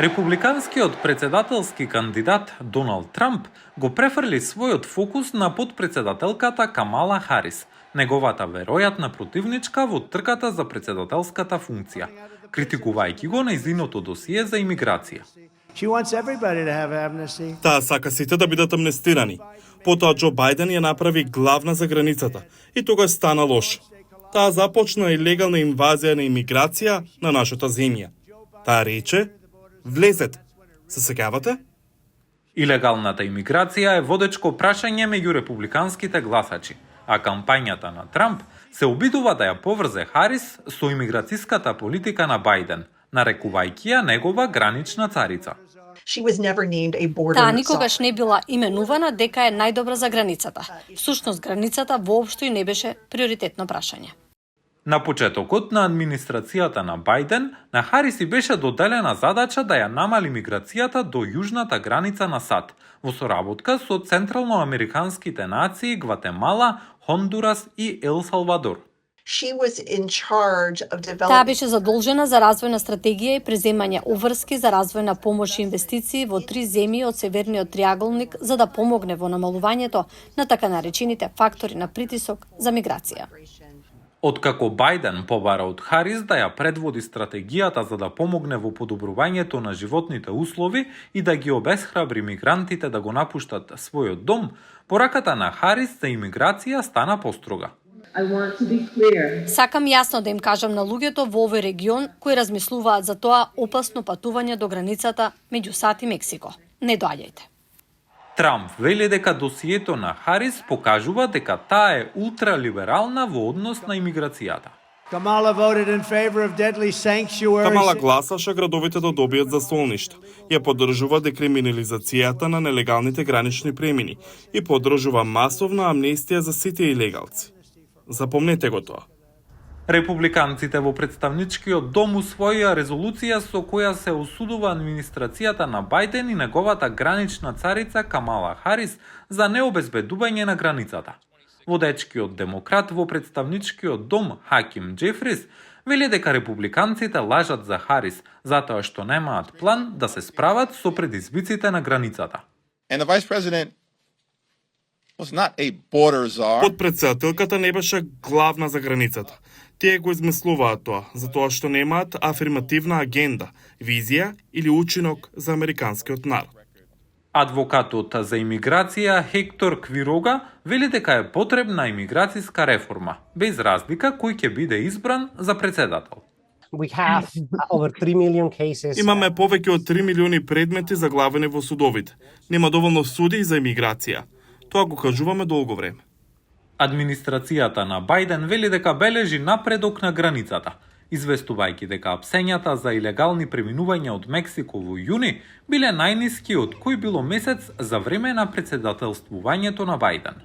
Републиканскиот председателски кандидат Доналд Трамп го префрли својот фокус на подпредседателката Камала Харис, неговата веројатна противничка во трката за председателската функција, критикувајќи го нејзиното досие за имиграција. Таа сака сите да бидат амнестирани. Потоа Џо Бајден ја направи главна за границата и тогаш стана лош. Таа започна илегална инвазија на имиграција на нашата земја. Таа рече: влезете. Се сеќавате? Илегалната имиграција е водечко прашање меѓу републиканските гласачи, а кампањата на Трамп се обидува да ја поврзе Харис со имиграцијската политика на Бајден, нарекувајќи ја негова гранична царица. Таа никогаш не била именувана дека е најдобра за границата. Всушност, границата воопшто и не беше приоритетно прашање. На почетокот на администрацијата на Бајден, на Харис и беше доделена задача да ја намали миграцијата до јужната граница на САД, во соработка со централноамериканските нации Гватемала, Хондурас и Ел Салвадор. Таа беше задолжена за развојна стратегија и преземање обврски за развојна помош и инвестиции во 3 земји од Северниот триаголник за да помогне во намалувањето на така наречените фактори на притисок за миграција. Откако Бајден побара од Харис да ја предводи стратегијата за да помогне во подобрувањето на животните услови и да ги обесхрабри мигрантите да го напуштат својот дом, пораката на Харис за имиграција стана построга. Сакам јасно да им кажам на луѓето во овој регион кои размислуваат за тоа опасно патување до границата меѓу САД и Мексико. Не доаѓајте. Трамп вели дека досието на Харис покажува дека таа е ултралиберална во однос на имиграцијата. Камала гласаше градовите да добијат засолништа. Ја поддржува декриминализацијата на нелегалните гранични премини и поддржува масовна амнестија за сите илегалци. Запомнете го тоа. Републиканците во представничкиот дом усвоија резолуција со која се осудува администрацијата на Бајден и неговата гранична царица Камала Харис за необезбедување на границата. Водечкиот демократ во представничкиот дом Хаким Џефрис вели дека републиканците лажат за Харис затоа што немаат план да се справат со предизвиците на границата. Подпредседателката не беше главна за границата. Тие го измислуваат тоа, затоа што немаат афирмативна агенда, визија или учинок за американскиот народ. Адвокатот за имиграција Хектор Квирога вели дека е потребна имиграцијска реформа, без разлика кој ќе биде избран за председател. Имаме повеќе од 3 милиони предмети заглавени во судовите. Нема доволно суди за имиграција. Тоа го кажуваме долго време. Администрацијата на Бајден вели дека бележи напредок на границата, известувајќи дека апсењата за илегални преминувања од Мексико во јуни биле најниски од кој било месец за време на председателствувањето на Бајден.